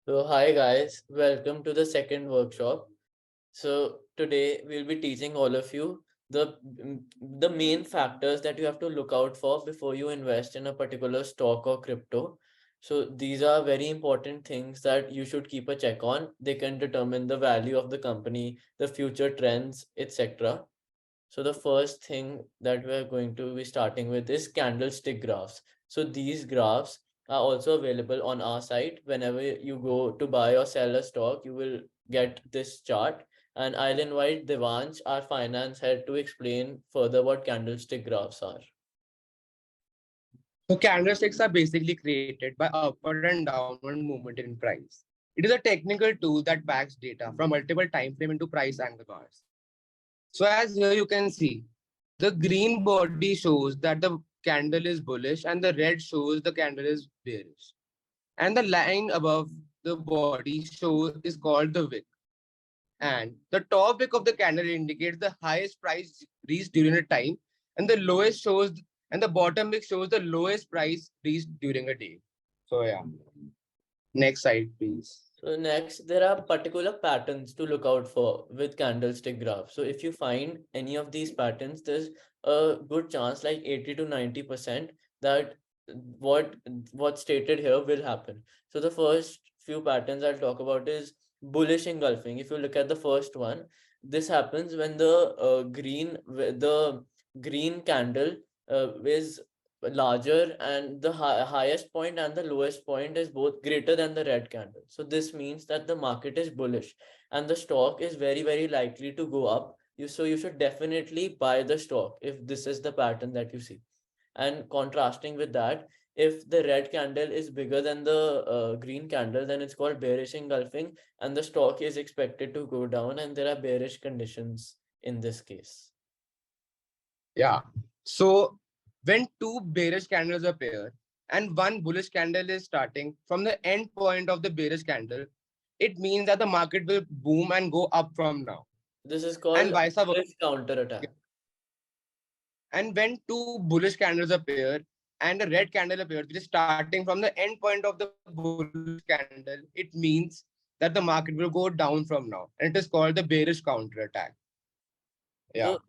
So hi guys, welcome to the second workshop. So today we'll be teaching all of you the the main factors that you have to look out for before you invest in a particular stock or crypto. So these are very important things that you should keep a check on. They can determine the value of the company, the future trends, etc. So the first thing that we're going to be starting with is candlestick graphs. So these graphs are also available on our site. Whenever you go to buy or sell a stock, you will get this chart. And I'll invite Devansh, our finance head, to explain further what candlestick graphs are. So candlesticks are basically created by upward and downward movement in price. It is a technical tool that packs data from multiple time frame into price angle bars. So as here you can see, the green body shows that the candle is bullish and the red shows the candle is bearish. And the line above the body show is called the wick. And the top wick of the candle indicates the highest price reached during a time, and the lowest shows and the bottom wick shows the lowest price reached during a day. So yeah, next slide, please. So next, there are particular patterns to look out for with candlestick graphs. So if you find any of these patterns, there's a good chance, like 80 to 90%, that what what's stated here will happen. So the first few patterns I'll talk about is bullish engulfing. If you look at the first one, this happens when the green candle is larger, and the highest point and the lowest point is both greater than the red candle. So this means that the market is bullish and the stock is very likely to go up. You should definitely buy the stock if this is the pattern that you see. And contrasting with that, if the red candle is bigger than the green candle, then it's called bearish engulfing, and the stock is expected to go down, and there are bearish conditions in this case. Yeah. So when two bearish candles appear and one bullish candle is starting from the end point of the bearish candle, it means that the market will boom and go up from now, This is and called vice versa. bullish counter attack. And when two bullish candles appear and a red candle appears, which is starting from the end point of the bullish candle, it means that the market will go down from now. And it is called the bearish counter attack. Yeah. So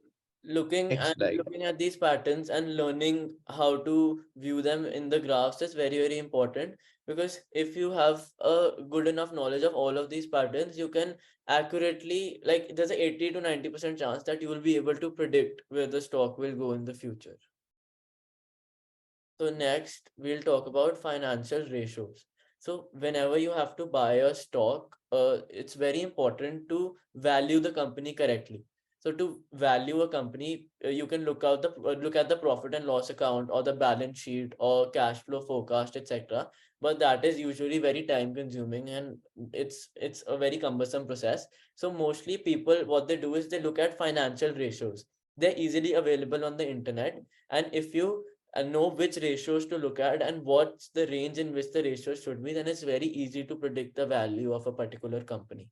Next slide. looking at these patterns and learning how to view them in the graphs is very important, because if you have a good enough knowledge of all of these patterns, you can accurately, like, there's a 80 to 90% chance that you will be able to predict where the stock will go in the future. So next, we'll talk about financial ratios. So whenever you have to buy a stock, it's very important to value the company correctly. So to value a company, you can look at the profit and loss account or the balance sheet or cash flow forecast, etc. But that is usually very time consuming, and it's a very cumbersome process. So mostly people, what they do is they look at financial ratios. They're easily available on the internet, and if you and know which ratios to look at and what's the range in which the ratios should be, then it's very easy to predict the value of a particular company.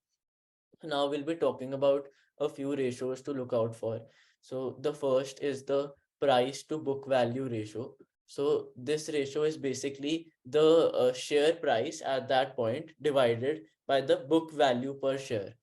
So now we'll be talking about a few ratios to look out for. So the first is the price to book value ratio. So this ratio is basically the share price at that point divided by the book value per share.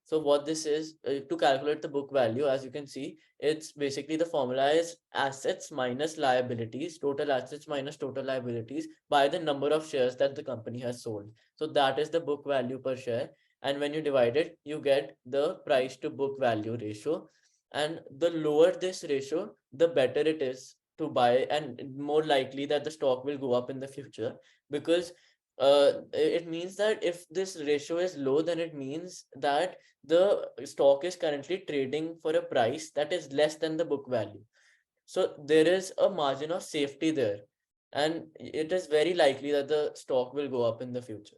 So what this is, to calculate the book value, as you can see, it's basically the formula is assets minus liabilities, total assets minus total liabilities by the number of shares that the company has sold. So that is the book value per share. And when you divide it, you get the price to book value ratio. And the lower this ratio, the better it is to buy, and more likely that the stock will go up in the future, because it means that if this ratio is low, then it means that the stock is currently trading for a price that is less than the book value. So there is a margin of safety there, and it is very likely that the stock will go up in the future.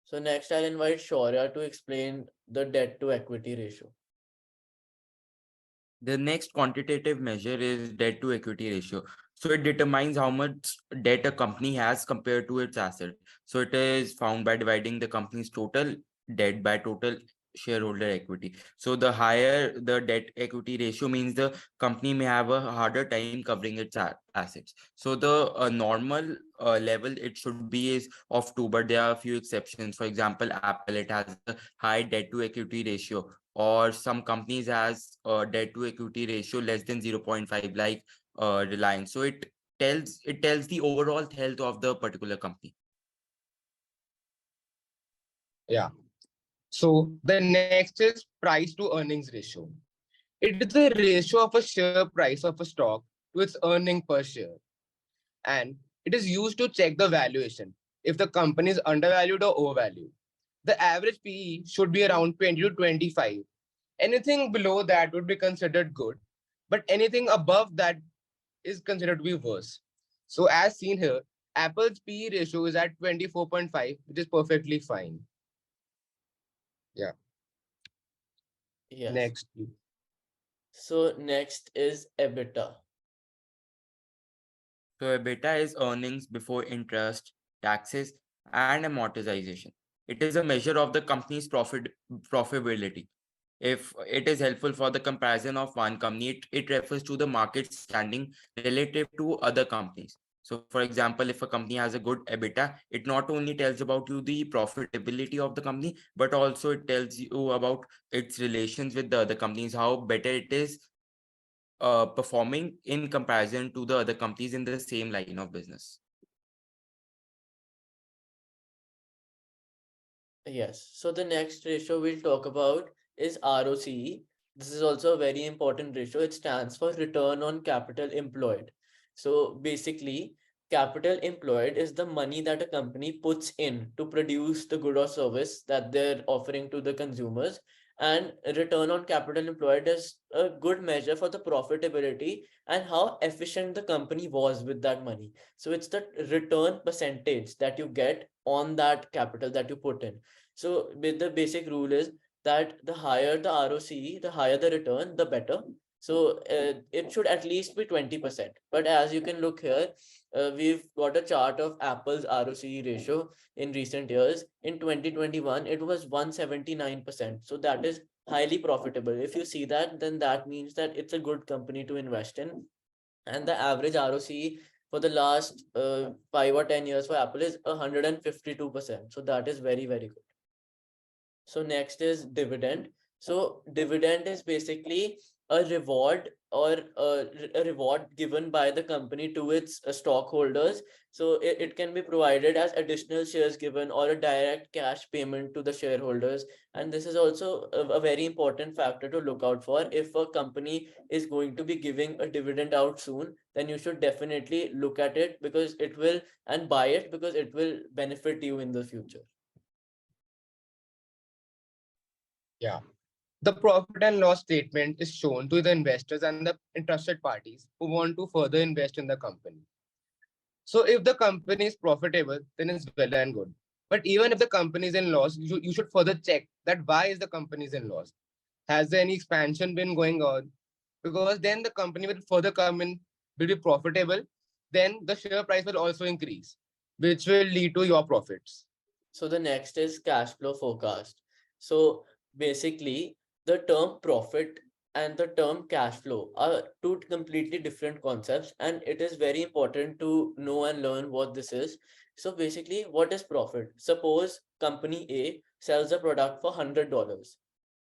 So next, I'll invite Shaurya to explain the debt to equity ratio. The next quantitative measure is debt to equity ratio. So it determines how much debt a company has compared to its asset. So it is found by dividing the company's total debt by total shareholder equity. So the higher the debt equity ratio means the company may have a harder time covering its assets. So the normal level it should be is of 2, but there are a few exceptions. For example, Apple, it has a high debt to equity ratio, or some companies has a debt to equity ratio less than 0.5, like Reliance. So it tells the overall health of the particular company. Yeah. So the next is price to earnings ratio. It is the ratio of a share price of a stock to its earning per share. And it is used to check the valuation if the company is undervalued or overvalued. The average PE should be around 20 to 25. Anything below that would be considered good, but anything above that is considered to be worse. So as seen here, Apple's PE ratio is at 24.5, which is perfectly fine. Yeah. Yes. Next. So next is EBITDA. So EBITDA is earnings before interest, taxes, and amortization. It is a measure of the company's profitability. If it is helpful for the comparison of one company, it refers to the market standing relative to other companies. So, for example, if a company has a good EBITDA, it not only tells about you the profitability of the company, but also it tells you about its relations with the other companies, how better it is performing in comparison to the other companies in the same line of business. Yes. So the next ratio we'll talk about is ROCE. This is also a very important ratio. It stands for return on capital employed. So basically, capital employed is the money that a company puts in to produce the good or service that they're offering to the consumers. And return on capital employed is a good measure for the profitability and how efficient the company was with that money. So it's the return percentage that you get on that capital that you put in. So with the basic rule is that the higher the ROCE, the higher the return, the better. So it should at least be 20%. But as you can look here, we've got a chart of Apple's ROCE ratio in recent years. In 2021, it was 179%. So that is highly profitable. If you see that, then that means that it's a good company to invest in. And the average ROCE for the last 5 or 10 years for Apple is 152%. So that is very, very good. So next is dividend. So dividend is basically a reward or a reward given by the company to its stockholders. So it can be provided as additional shares given or a direct cash payment to the shareholders. And this is also a very important factor to look out for. If a company is going to be giving a dividend out soon, then you should definitely look at it because it will and buy it because it will benefit you in the future. Yeah. The profit and loss statement is shown to the investors and the interested parties who want to further invest in the company. So if the company is profitable, then it's well and good. But even if the company is in loss, you should further check that why is the company is in loss. Has there any expansion been going on? Because then the company will further come in, will be profitable, then the share price will also increase, which will lead to your profits. So the next is cash flow forecast. So basically, the term profit and the term cash flow are two completely different concepts, and it is very important to know and learn what this is. So basically, what is profit? Suppose company A sells a product for $100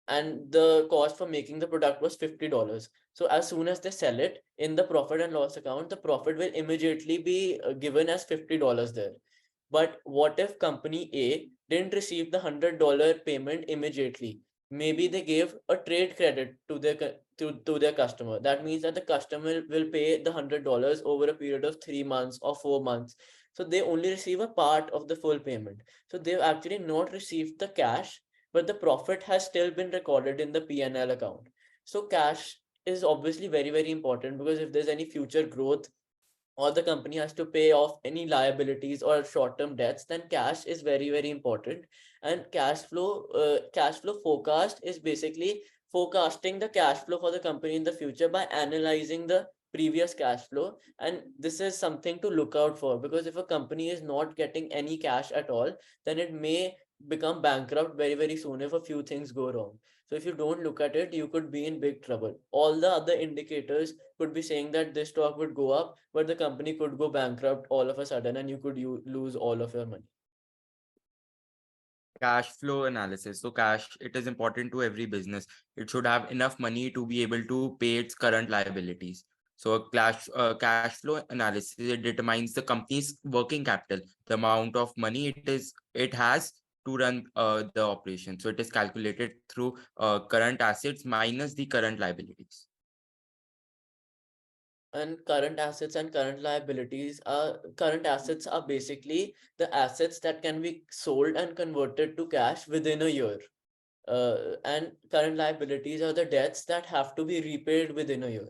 and the cost for making the product was $50. So as soon as they sell it in the profit and loss account, the profit will immediately be given as $50 there. But what if company A didn't receive the $100 payment immediately? Maybe they gave a trade credit to to their customer. That means that the customer will pay the $100 over a period of 3 months or 4 months. So they only receive a part of the full payment. So they've actually not received the cash, but the profit has still been recorded in the P&L account. So cash is obviously very, very important because if there's any future growth or the company has to pay off any liabilities or short-term debts, then cash is very, very important. And cash flow forecast is basically forecasting the cash flow for the company in the future by analyzing the previous cash flow. And this is something to look out for because if a company is not getting any cash at all, then it may become bankrupt very, very soon if a few things go wrong. So if you don't look at it, you could be in big trouble. All the other indicators could be saying that this stock would go up, but the company could go bankrupt all of a sudden and you could lose all of your money. Cash flow analysis. So cash, it is important to every business. It should have enough money to be able to pay its current liabilities. So a cash flow analysis, it determines the company's working capital, the amount of money it has to run the operation. So it is calculated through current assets minus the current liabilities. And current assets and current assets are basically the assets that can be sold and converted to cash within a year. And current liabilities are the debts that have to be repaid within a year.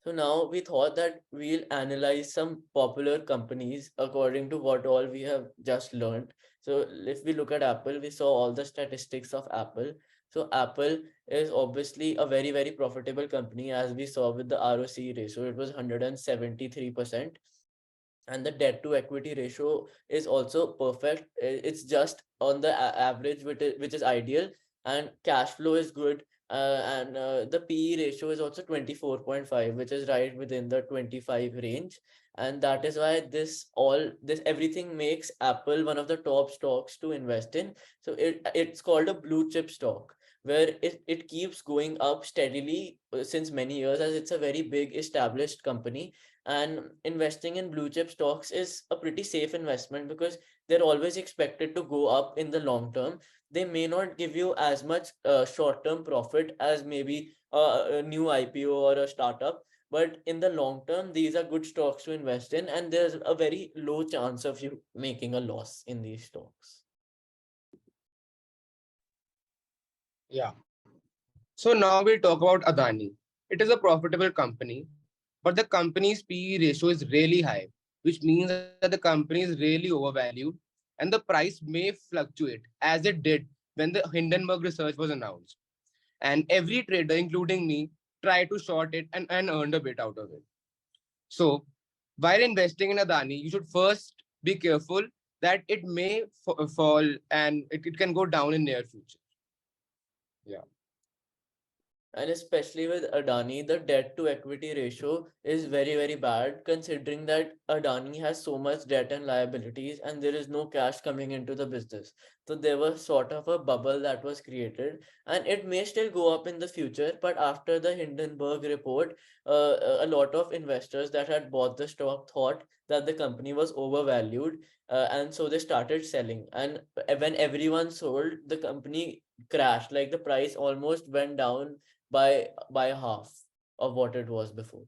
So now we thought that we'll analyze some popular companies according to what all we have just learned. So if we look at Apple, we saw all the statistics of Apple. So Apple is obviously a very, very profitable company, as we saw with the ROCE ratio. It was 173%. And the debt to equity ratio is also perfect. It's just on the average, which is ideal, and cash flow is good. And the PE ratio is also 24.5, which is right within the 25 range. And that is why this everything makes Apple one of the top stocks to invest in. So it's called a blue chip stock, where it keeps going up steadily since many years, as it's a very big established company. And investing in blue chip stocks is a pretty safe investment because they're always expected to go up in the long term. They may not give you as much short term profit as maybe a new IPO or a startup, but in the long term, these are good stocks to invest in, and there's a very low chance of you making a loss in these stocks. Yeah. So now we'll talk about Adani. It is a profitable company, but the company's PE ratio is really high, which means that the company is really overvalued and the price may fluctuate as it did when the Hindenburg research was announced. And every trader, including me, tried to short it and earned a bit out of it. So while investing in Adani, you should first be careful that it may fall and it can go down in near future. Yeah. And especially with Adani, the debt to equity ratio is very, very bad, considering that Adani has so much debt and liabilities and there is no cash coming into the business. So there was sort of a bubble that was created, and it may still go up in the future. But after the Hindenburg report, a lot of investors that had bought the stock thought that the company was overvalued, and so they started selling. And when everyone sold, the company crashed. Like the price almost went down by half of what it was before.